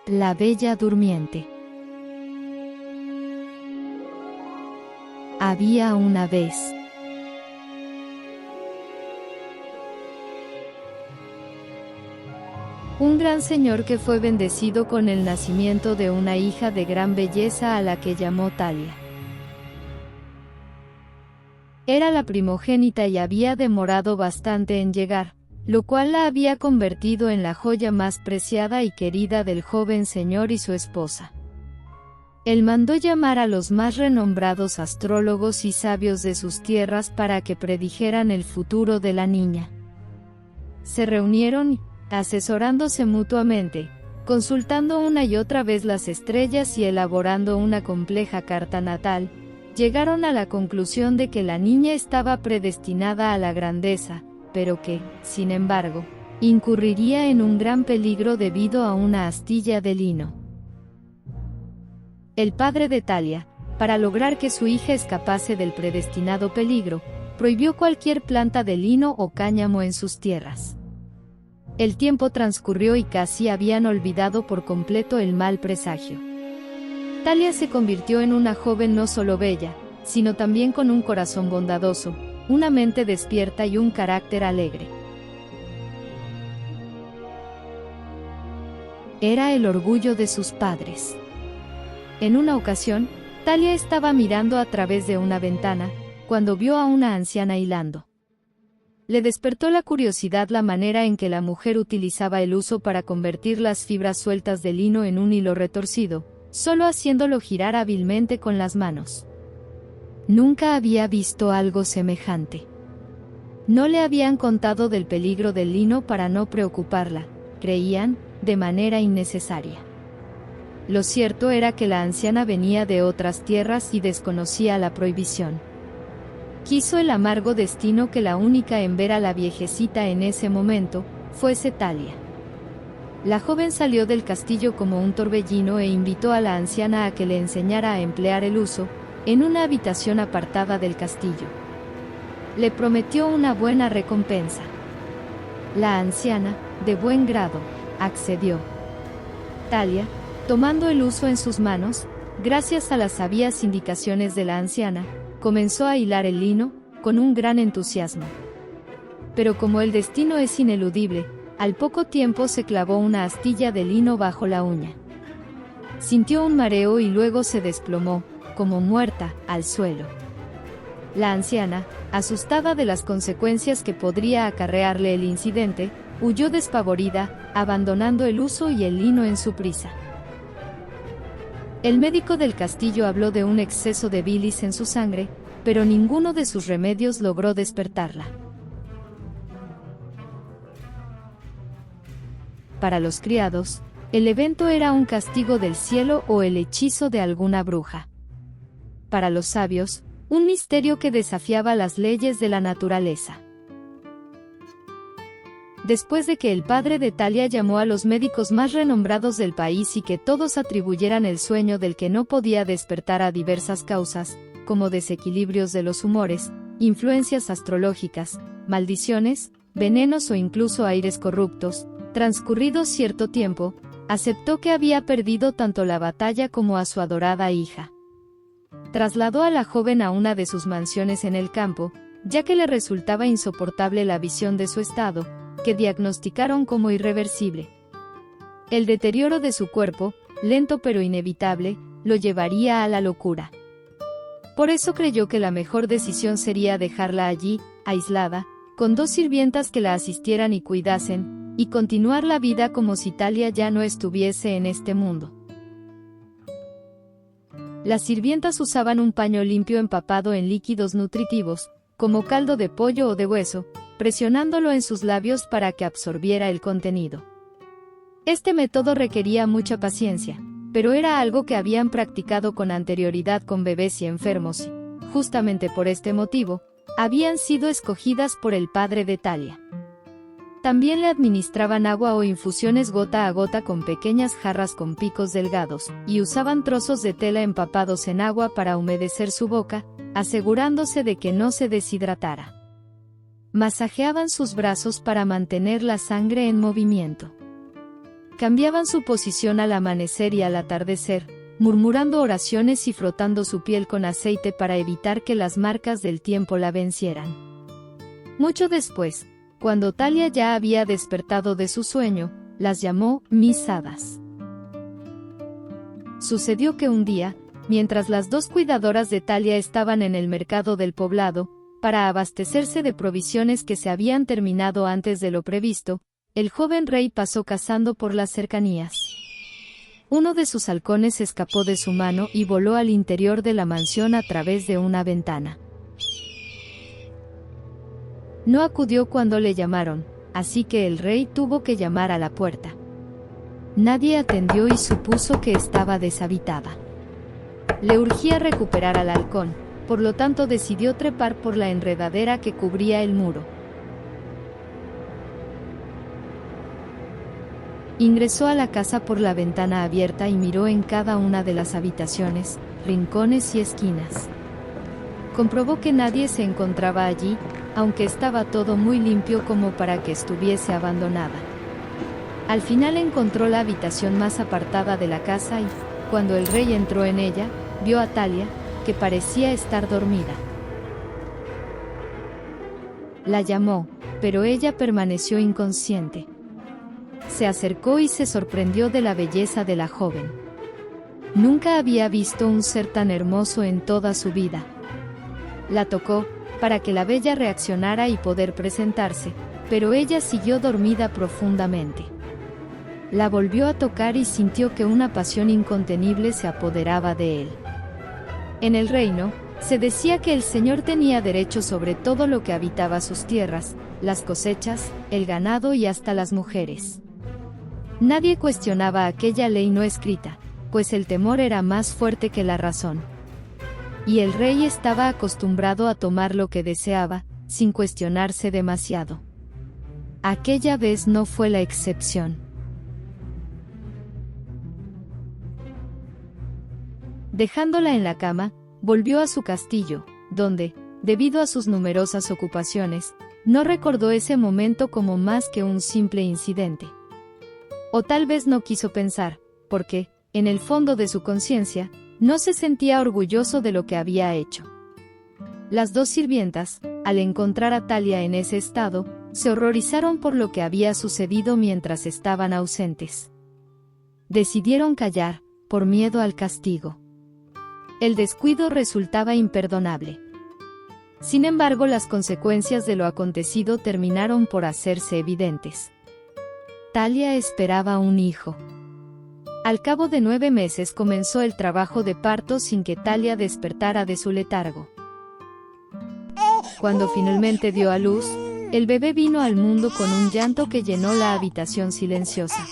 La Bella Durmiente. Había una vez un gran señor que fue bendecido con el nacimiento de una hija de gran belleza a la que llamó Thalia. Era la primogénita y había demorado bastante en llegar, lo cual la había convertido en la joya más preciada y querida del joven señor y su esposa. Él mandó llamar a los más renombrados astrólogos y sabios de sus tierras para que predijeran el futuro de la niña. Se reunieron, asesorándose mutuamente, consultando una y otra vez las estrellas y elaborando una compleja carta natal, llegaron a la conclusión de que la niña estaba predestinada a la grandeza, pero que, sin embargo, incurriría en un gran peligro debido a una astilla de lino. El padre de Thalia, para lograr que su hija escapase del predestinado peligro, prohibió cualquier planta de lino o cáñamo en sus tierras. El tiempo transcurrió y casi habían olvidado por completo el mal presagio. Thalia se convirtió en una joven no solo bella, sino también con un corazón bondadoso, una mente despierta y un carácter alegre. Era el orgullo de sus padres. En una ocasión, Thalia estaba mirando a través de una ventana, cuando vio a una anciana hilando. Le despertó la curiosidad la manera en que la mujer utilizaba el huso para convertir las fibras sueltas de lino en un hilo retorcido, solo haciéndolo girar hábilmente con las manos. Nunca había visto algo semejante. No le habían contado del peligro del lino para no preocuparla, creían, de manera innecesaria. Lo cierto era que la anciana venía de otras tierras y desconocía la prohibición. Quiso el amargo destino que la única en ver a la viejecita en ese momento fuese Thalia. La joven salió del castillo como un torbellino e invitó a la anciana a que le enseñara a emplear el huso, en una habitación apartada del castillo. Le prometió una buena recompensa. La anciana, de buen grado, accedió. Thalia, tomando el huso en sus manos, gracias a las sabias indicaciones de la anciana, comenzó a hilar el lino, con un gran entusiasmo. Pero como el destino es ineludible, al poco tiempo se clavó una astilla de lino bajo la uña. Sintió un mareo y luego se desplomó, como muerta, al suelo. La anciana, asustada de las consecuencias que podría acarrearle el incidente, huyó despavorida, abandonando el huso y el lino en su prisa. El médico del castillo habló de un exceso de bilis en su sangre, pero ninguno de sus remedios logró despertarla. Para los criados, el evento era un castigo del cielo o el hechizo de alguna bruja. Para los sabios, un misterio que desafiaba las leyes de la naturaleza. Después de que el padre de Thalia llamó a los médicos más renombrados del país y que todos atribuyeran el sueño del que no podía despertar a diversas causas, como desequilibrios de los humores, influencias astrológicas, maldiciones, venenos o incluso aires corruptos, transcurrido cierto tiempo, aceptó que había perdido tanto la batalla como a su adorada hija. Trasladó a la joven a una de sus mansiones en el campo, ya que le resultaba insoportable la visión de su estado, que diagnosticaron como irreversible. El deterioro de su cuerpo, lento pero inevitable, lo llevaría a la locura. Por eso creyó que la mejor decisión sería dejarla allí, aislada, con 2 sirvientas que la asistieran y cuidasen, y continuar la vida como si Thalia ya no estuviese en este mundo. Las sirvientas usaban un paño limpio empapado en líquidos nutritivos, como caldo de pollo o de hueso, presionándolo en sus labios para que absorbiera el contenido. Este método requería mucha paciencia, pero era algo que habían practicado con anterioridad con bebés y enfermos y, justamente por este motivo, habían sido escogidas por el padre de Thalia. También le administraban agua o infusiones gota a gota con pequeñas jarras con picos delgados, y usaban trozos de tela empapados en agua para humedecer su boca, asegurándose de que no se deshidratara. Masajeaban sus brazos para mantener la sangre en movimiento. cambiaban su posición al amanecer y al atardecer, murmurando oraciones y frotando su piel con aceite para evitar que las marcas del tiempo la vencieran. Mucho después, cuando Thalia ya había despertado de su sueño, las llamó mis hadas. Sucedió que un día, mientras las dos cuidadoras de Thalia estaban en el mercado del poblado, para abastecerse de provisiones que se habían terminado antes de lo previsto, el joven rey pasó cazando por las cercanías. Uno de sus halcones escapó de su mano y voló al interior de la mansión a través de una ventana. No acudió cuando le llamaron, así que el rey tuvo que llamar a la puerta. Nadie atendió y supuso que estaba deshabitada. Le urgía recuperar al halcón, por lo tanto decidió trepar por la enredadera que cubría el muro. Ingresó a la casa por la ventana abierta y miró en cada una de las habitaciones, rincones y esquinas. Comprobó que nadie se encontraba allí, aunque estaba todo muy limpio como para que estuviese abandonada. Al final encontró la habitación más apartada de la casa y, cuando el rey entró en ella, vio a Thalia, que parecía estar dormida. La llamó, pero ella permaneció inconsciente. Se acercó y se sorprendió de la belleza de la joven. Nunca había visto un ser tan hermoso en toda su vida. La tocó, para que la bella reaccionara y poder presentarse, pero ella siguió dormida profundamente. La volvió a tocar y sintió que una pasión incontenible se apoderaba de él. En el reino, se decía que el señor tenía derecho sobre todo lo que habitaba sus tierras, las cosechas, el ganado y hasta las mujeres. Nadie cuestionaba aquella ley no escrita, pues el temor era más fuerte que la razón. Y el rey estaba acostumbrado a tomar lo que deseaba, sin cuestionarse demasiado. Aquella vez no fue la excepción. Dejándola en la cama, volvió a su castillo, donde, debido a sus numerosas ocupaciones, no recordó ese momento como más que un simple incidente. O tal vez no quiso pensar, porque, en el fondo de su conciencia, no se sentía orgulloso de lo que había hecho. Las dos sirvientas, al encontrar a Thalia en ese estado, se horrorizaron por lo que había sucedido mientras estaban ausentes. Decidieron callar, por miedo al castigo. El descuido resultaba imperdonable. Sin embargo, las consecuencias de lo acontecido terminaron por hacerse evidentes. Thalia esperaba un hijo. Al cabo de 9 meses comenzó el trabajo de parto sin que Thalia despertara de su letargo. Cuando finalmente dio a luz, el bebé vino al mundo con un llanto que llenó la habitación silenciosa.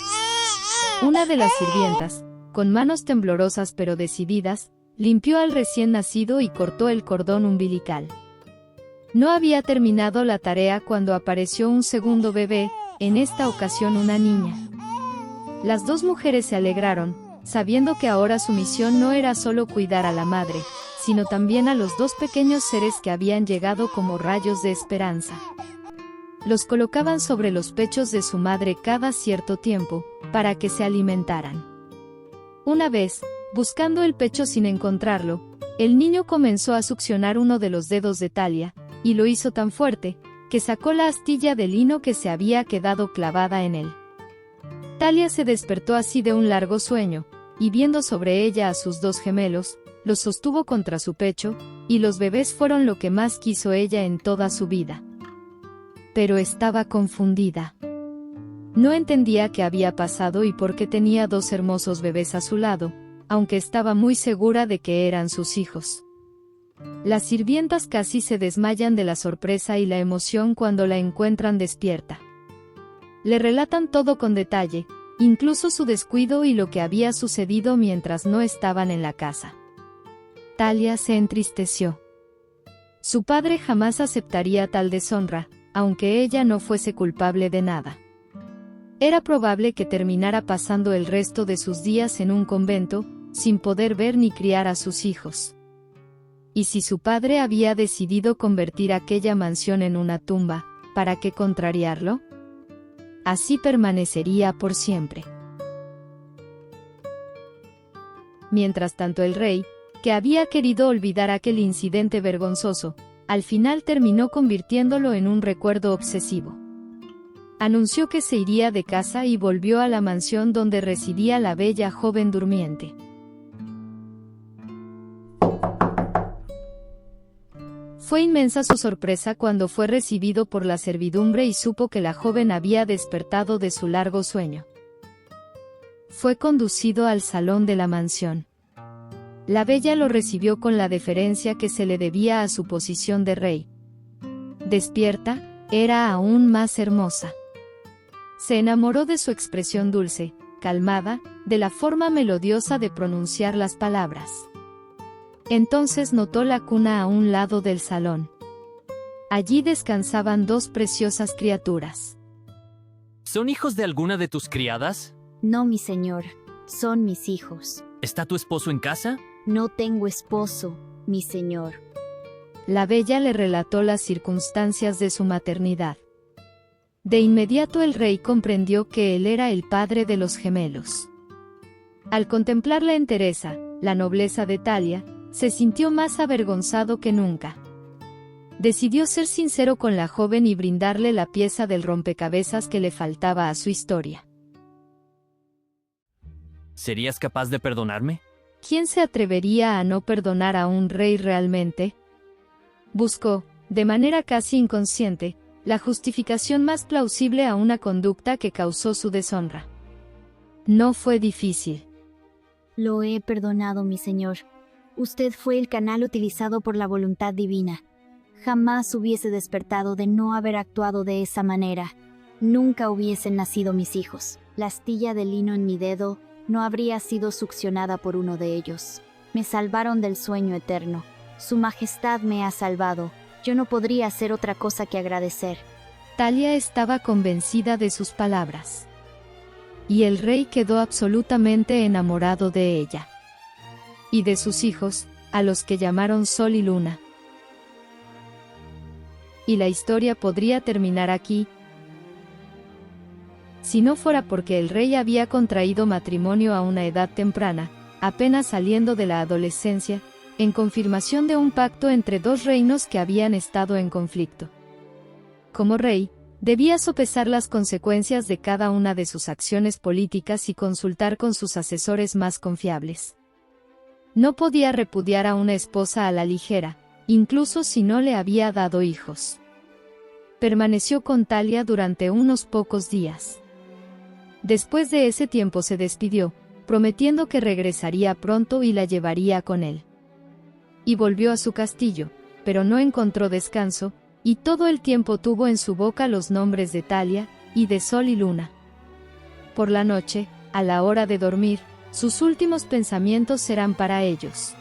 Una de las sirvientas, con manos temblorosas pero decididas, limpió al recién nacido y cortó el cordón umbilical. No había terminado la tarea cuando apareció un segundo bebé, en esta ocasión una niña. Las dos mujeres se alegraron, sabiendo que ahora su misión no era solo cuidar a la madre, sino también a los dos pequeños seres que habían llegado como rayos de esperanza. Los colocaban sobre los pechos de su madre cada cierto tiempo, para que se alimentaran. Una vez, buscando el pecho sin encontrarlo, el niño comenzó a succionar uno de los dedos de Thalia, y lo hizo tan fuerte, que sacó la astilla de lino que se había quedado clavada en él. Thalia se despertó así de un largo sueño, y viendo sobre ella a sus dos gemelos, los sostuvo contra su pecho, y los bebés fueron lo que más quiso ella en toda su vida. Pero estaba confundida. No entendía qué había pasado y por qué tenía dos hermosos bebés a su lado, aunque estaba muy segura de que eran sus hijos. Las sirvientas casi se desmayan de la sorpresa y la emoción cuando la encuentran despierta. Le relatan todo con detalle, incluso su descuido y lo que había sucedido mientras no estaban en la casa. Thalia se entristeció. Su padre jamás aceptaría tal deshonra, aunque ella no fuese culpable de nada. Era probable que terminara pasando el resto de sus días en un convento, sin poder ver ni criar a sus hijos. Y si su padre había decidido convertir aquella mansión en una tumba, ¿para qué contrariarlo? Así permanecería por siempre. Mientras tanto el rey, que había querido olvidar aquel incidente vergonzoso, al final terminó convirtiéndolo en un recuerdo obsesivo. Anunció que se iría de casa y volvió a la mansión donde residía la bella joven durmiente. Fue inmensa su sorpresa cuando fue recibido por la servidumbre y supo que la joven había despertado de su largo sueño. Fue conducido al salón de la mansión. La bella lo recibió con la deferencia que se le debía a su posición de rey. Despierta, era aún más hermosa. Se enamoró de su expresión dulce, calmada, de la forma melodiosa de pronunciar las palabras. Entonces notó la cuna a un lado del salón. Allí descansaban dos preciosas criaturas. ¿Son hijos de alguna de tus criadas? No, mi señor, son mis hijos. ¿Está tu esposo en casa? No tengo esposo, mi señor. La bella le relató las circunstancias de su maternidad. De inmediato el rey comprendió que él era el padre de los gemelos. Al contemplar la entereza, la nobleza de Thalia, se sintió más avergonzado que nunca. Decidió ser sincero con la joven y brindarle la pieza del rompecabezas que le faltaba a su historia. ¿Serías capaz de perdonarme? ¿Quién se atrevería a no perdonar a un rey realmente? Buscó, de manera casi inconsciente, la justificación más plausible a una conducta que causó su deshonra. No fue difícil. Lo he perdonado, mi señor. Usted fue el canal utilizado por la voluntad divina. Jamás hubiese despertado de no haber actuado de esa manera. Nunca hubiesen nacido mis hijos. La astilla de lino en mi dedo no habría sido succionada por uno de ellos. Me salvaron del sueño eterno. Su Majestad me ha salvado. Yo no podría hacer otra cosa que agradecer. Thalia estaba convencida de sus palabras. Y el rey quedó absolutamente enamorado de ella. Y de sus hijos, a los que llamaron Sol y Luna. Y la historia podría terminar aquí, si no fuera porque el rey había contraído matrimonio a una edad temprana, apenas saliendo de la adolescencia, en confirmación de un pacto entre dos reinos que habían estado en conflicto. Como rey, debía sopesar las consecuencias de cada una de sus acciones políticas y consultar con sus asesores más confiables. No podía repudiar a una esposa a la ligera, incluso si no le había dado hijos. Permaneció con Thalia durante unos pocos días. Después de ese tiempo se despidió, prometiendo que regresaría pronto y la llevaría con él. Y volvió a su castillo, pero no encontró descanso, y todo el tiempo tuvo en su boca los nombres de Thalia, y de Sol y Luna. Por la noche, a la hora de dormir, sus últimos pensamientos serán para ellos.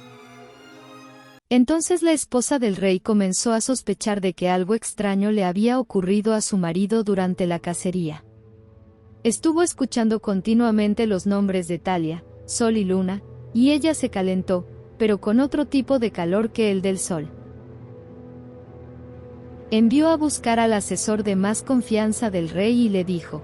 Entonces la esposa del rey comenzó a sospechar de que algo extraño le había ocurrido a su marido durante la cacería. Estuvo escuchando continuamente los nombres de Thalia, Sol y Luna, y ella se calentó, pero con otro tipo de calor que el del sol. Envió a buscar al asesor de más confianza del rey y le dijo: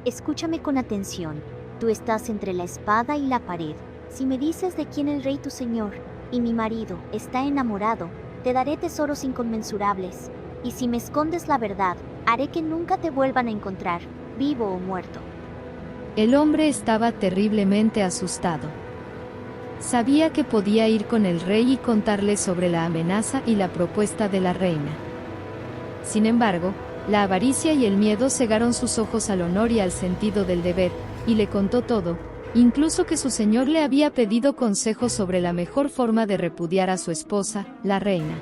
Escúchame con atención. Tú estás entre la espada y la pared. Si me dices de quién el rey tu señor y mi marido está enamorado, te daré tesoros inconmensurables. Y si me escondes la verdad, haré que nunca te vuelvan a encontrar, vivo o muerto. El hombre estaba terriblemente asustado. Sabía que podía ir con el rey y contarle sobre la amenaza y la propuesta de la reina. Sin embargo, la avaricia y el miedo cegaron sus ojos al honor y al sentido del deber, y le contó todo, incluso que su señor le había pedido consejos sobre la mejor forma de repudiar a su esposa, la reina.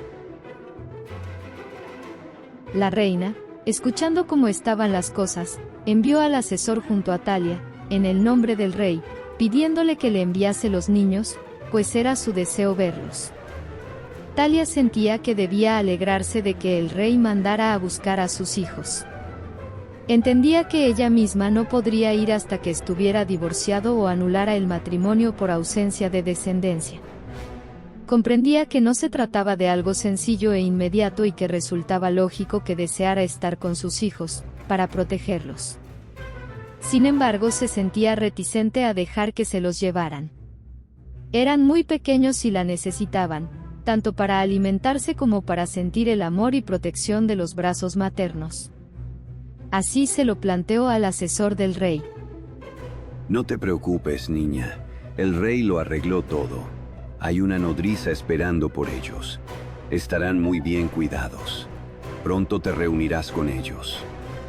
La reina, escuchando cómo estaban las cosas, envió al asesor junto a Thalia, en el nombre del rey, pidiéndole que le enviase los niños, pues era su deseo verlos. Thalia sentía que debía alegrarse de que el rey mandara a buscar a sus hijos. Entendía que ella misma no podría ir hasta que estuviera divorciado o anulara el matrimonio por ausencia de descendencia. Comprendía que no se trataba de algo sencillo e inmediato y que resultaba lógico que deseara estar con sus hijos, para protegerlos. Sin embargo, se sentía reticente a dejar que se los llevaran. Eran muy pequeños y la necesitaban, tanto para alimentarse como para sentir el amor y protección de los brazos maternos. Así se lo planteó al asesor del rey. No te preocupes, niña. El rey lo arregló todo. Hay una nodriza esperando por ellos. Estarán muy bien cuidados. Pronto te reunirás con ellos.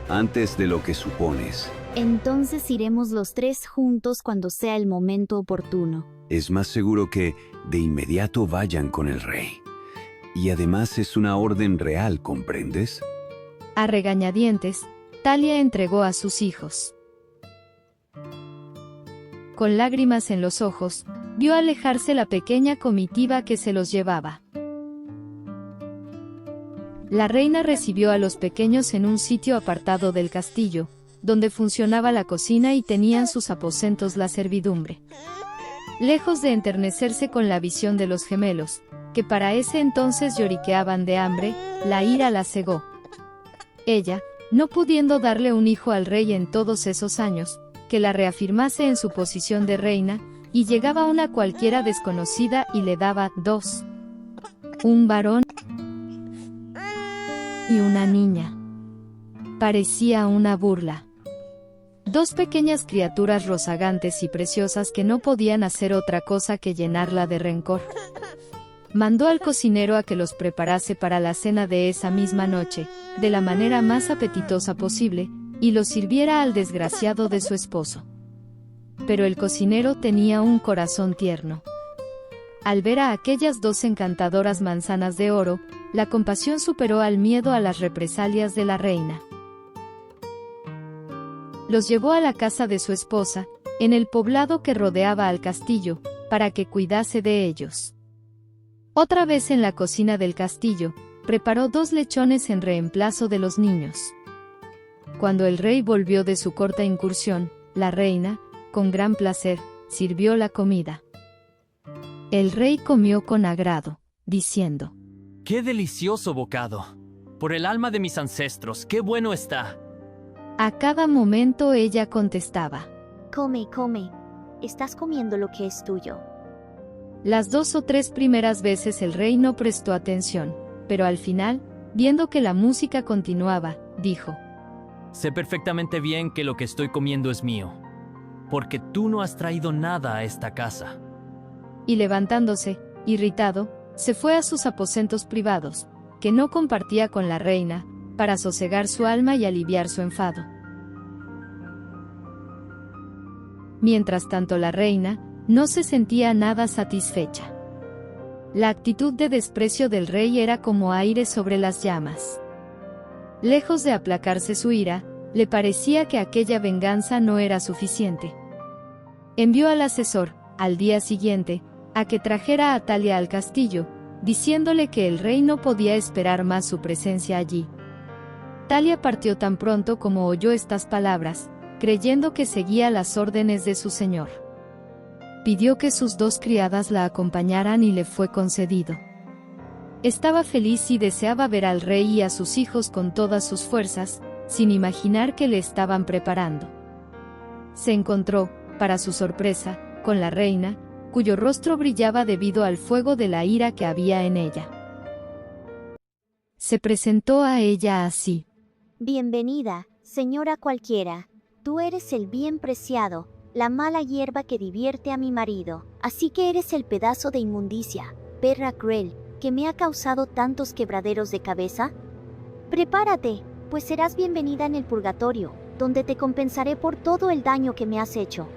Antes de lo que supones. Entonces iremos los 3 juntos cuando sea el momento oportuno. Es más seguro que de inmediato vayan con el rey. Y además es una orden real, ¿comprendes? A regañadientes, Talia entregó a sus hijos. Con lágrimas en los ojos, vio alejarse la pequeña comitiva que se los llevaba. La reina recibió a los pequeños en un sitio apartado del castillo, donde funcionaba la cocina y tenían sus aposentos la servidumbre. Lejos de enternecerse con la visión de los gemelos, que para ese entonces lloriqueaban de hambre, la ira la cegó. Ella, no pudiendo darle un hijo al rey en todos esos años, que la reafirmase en su posición de reina, y llegaba una cualquiera desconocida y le daba 2. Un varón y una niña. Parecía una burla. 2 pequeñas criaturas rozagantes y preciosas que no podían hacer otra cosa que llenarla de rencor. Mandó al cocinero a que los preparase para la cena de esa misma noche, de la manera más apetitosa posible, y los sirviera al desgraciado de su esposo. Pero el cocinero tenía un corazón tierno. Al ver a aquellas 2 encantadoras manzanas de oro, la compasión superó al miedo a las represalias de la reina. Los llevó a la casa de su esposa, en el poblado que rodeaba al castillo, para que cuidase de ellos. Otra vez en la cocina del castillo, preparó 2 lechones en reemplazo de los niños. Cuando el rey volvió de su corta incursión, la reina, con gran placer, sirvió la comida. El rey comió con agrado, diciendo: ¡Qué delicioso bocado! Por el alma de mis ancestros, ¡qué bueno está! A cada momento ella contestaba: Come, come. Estás comiendo lo que es tuyo. Las 2 o 3 primeras veces el rey no prestó atención, pero al final, viendo que la música continuaba, dijo: Sé perfectamente bien que lo que estoy comiendo es mío, porque tú no has traído nada a esta casa. Y levantándose, irritado, se fue a sus aposentos privados, que no compartía con la reina, para sosegar su alma y aliviar su enfado. Mientras tanto la reina no se sentía nada satisfecha. La actitud de desprecio del rey era como aire sobre las llamas. Lejos de aplacarse su ira, le parecía que aquella venganza no era suficiente. Envió al asesor, al día siguiente, a que trajera a Talia al castillo, diciéndole que el rey no podía esperar más su presencia allí. Talia partió tan pronto como oyó estas palabras, creyendo que seguía las órdenes de su señor. Pidió que sus 2 criadas la acompañaran y le fue concedido. Estaba feliz y deseaba ver al rey y a sus hijos con todas sus fuerzas, sin imaginar que le estaban preparando. Se encontró, para su sorpresa, con la reina, cuyo rostro brillaba debido al fuego de la ira que había en ella. Se presentó a ella así: Bienvenida, señora cualquiera. Tú eres el bien preciado, la mala hierba que divierte a mi marido. Así que eres el pedazo de inmundicia, perra cruel, que me ha causado tantos quebraderos de cabeza. Prepárate, pues serás bienvenida en el purgatorio, donde te compensaré por todo el daño que me has hecho.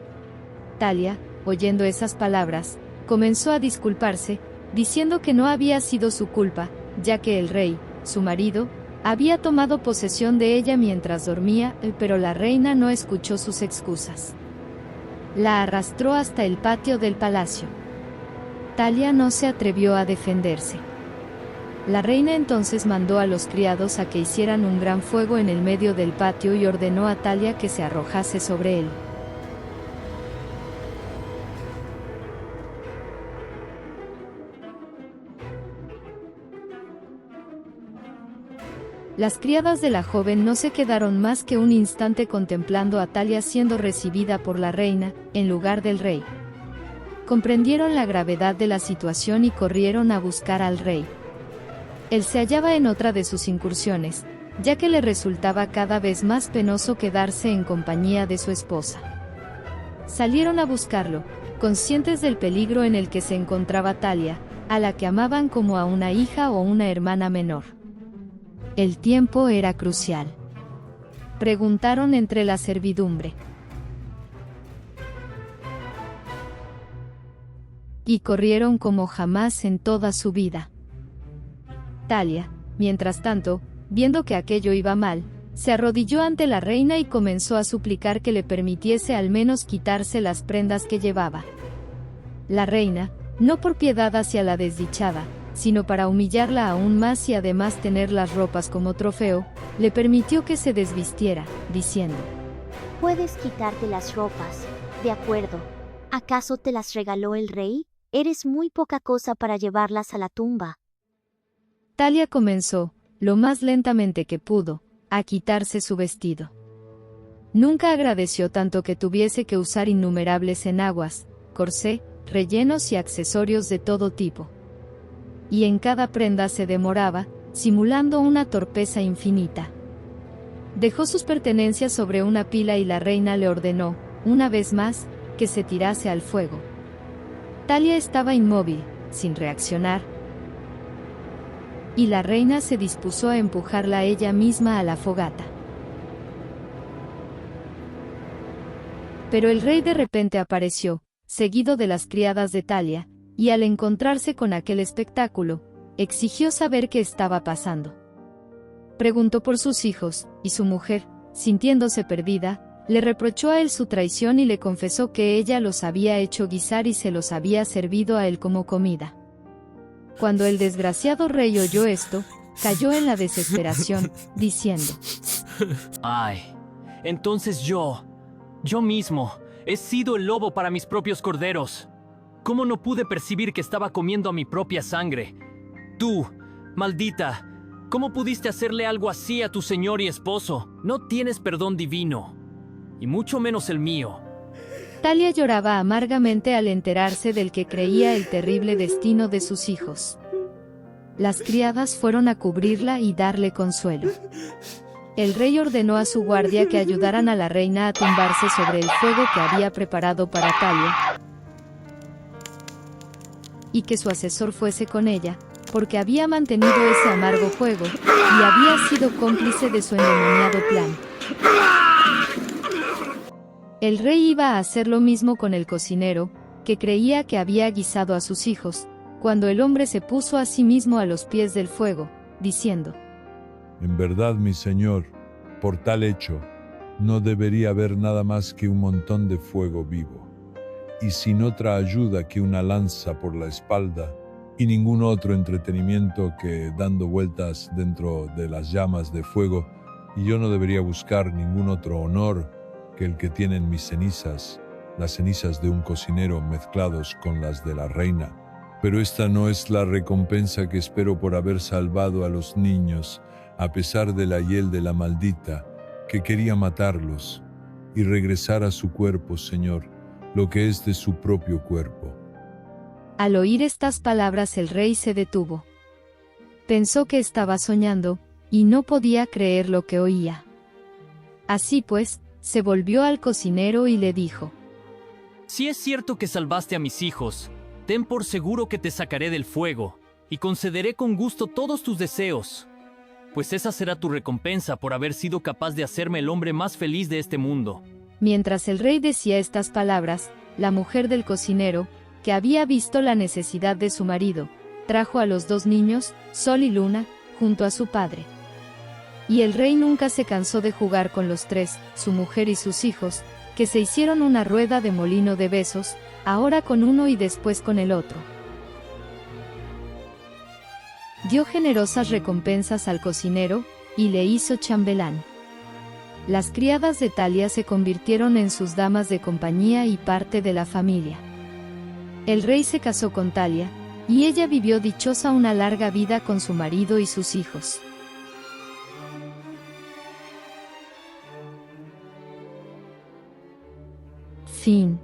Talia, oyendo esas palabras, comenzó a disculparse, diciendo que no había sido su culpa, ya que el rey, su marido, había tomado posesión de ella mientras dormía, pero la reina no escuchó sus excusas. La arrastró hasta el patio del palacio. Talia no se atrevió a defenderse. La reina entonces mandó a los criados a que hicieran un gran fuego en el medio del patio y ordenó a Talia que se arrojase sobre él. Las criadas de la joven no se quedaron más que un instante contemplando a Talia siendo recibida por la reina, en lugar del rey. comprendieron la gravedad de la situación y corrieron a buscar al rey. Él se hallaba en otra de sus incursiones, ya que le resultaba cada vez más penoso quedarse en compañía de su esposa. Salieron a buscarlo, conscientes del peligro en el que se encontraba Talia, a la que amaban como a una hija o una hermana menor. El tiempo era crucial. Preguntaron entre la servidumbre. Y corrieron como jamás en toda su vida. Talia, mientras tanto, viendo que aquello iba mal, se arrodilló ante la reina y comenzó a suplicar que le permitiese al menos quitarse las prendas que llevaba. La reina, no por piedad hacia la desdichada, sino para humillarla aún más y además tener las ropas como trofeo, le permitió que se desvistiera, diciendo: Puedes quitarte las ropas, de acuerdo. ¿Acaso te las regaló el rey? Eres muy poca cosa para llevarlas a la tumba. Talia comenzó, lo más lentamente que pudo, a quitarse su vestido. Nunca agradeció tanto que tuviese que usar innumerables enaguas, corsé, rellenos y accesorios de todo tipo. Y en cada prenda se demoraba, simulando una torpeza infinita. Dejó sus pertenencias sobre una pila y la reina le ordenó, una vez más, que se tirase al fuego. Talia estaba inmóvil, sin reaccionar, y la reina se dispuso a empujarla ella misma a la fogata. Pero el rey de repente apareció, seguido de las criadas de Talia, y al encontrarse con aquel espectáculo, exigió saber qué estaba pasando. Preguntó por sus hijos, y su mujer, sintiéndose perdida, le reprochó a él su traición y le confesó que ella los había hecho guisar y se los había servido a él como comida. Cuando el desgraciado rey oyó esto, cayó en la desesperación, diciendo: Ay, entonces yo mismo, he sido el lobo para mis propios corderos. ¿Cómo no pude percibir que estaba comiendo a mi propia sangre? Tú, maldita, ¿cómo pudiste hacerle algo así a tu señor y esposo? No tienes perdón divino, y mucho menos el mío. Talia lloraba amargamente al enterarse del que creía el terrible destino de sus hijos. Las criadas fueron a cubrirla y darle consuelo. El rey ordenó a su guardia que ayudaran a la reina a tumbarse sobre el fuego que había preparado para Talia, y que su asesor fuese con ella, porque había mantenido ese amargo juego, y había sido cómplice de su endemoniado plan. El rey iba a hacer lo mismo con el cocinero, que creía que había guisado a sus hijos, cuando el hombre se puso a sí mismo a los pies del fuego, diciendo: En verdad, mi señor, por tal hecho, no debería haber nada más que un montón de fuego vivo, y sin otra ayuda que una lanza por la espalda, y ningún otro entretenimiento que dando vueltas dentro de las llamas de fuego, y yo no debería buscar ningún otro honor que el que tienen mis cenizas, las cenizas de un cocinero mezclados con las de la reina. Pero esta no es la recompensa que espero por haber salvado a los niños, a pesar de la hiel de la maldita, que quería matarlos, y regresar a su cuerpo, Señor, lo que es de su propio cuerpo. Al oír estas palabras el rey se detuvo. Pensó que estaba soñando, y no podía creer lo que oía. Así pues, se volvió al cocinero y le dijo: Si es cierto que salvaste a mis hijos, ten por seguro que te sacaré del fuego, y concederé con gusto todos tus deseos, pues esa será tu recompensa por haber sido capaz de hacerme el hombre más feliz de este mundo. Mientras el rey decía estas palabras, la mujer del cocinero, que había visto la necesidad de su marido, trajo a los dos niños, Sol y Luna, junto a su padre. Y el rey nunca se cansó de jugar con los tres, su mujer y sus hijos, que se hicieron una rueda de molino de besos, ahora con uno y después con el otro. Dio generosas recompensas al cocinero, y le hizo chambelán. Las criadas de Talia se convirtieron en sus damas de compañía y parte de la familia. El rey se casó con Talia, y ella vivió dichosa una larga vida con su marido y sus hijos. Fin.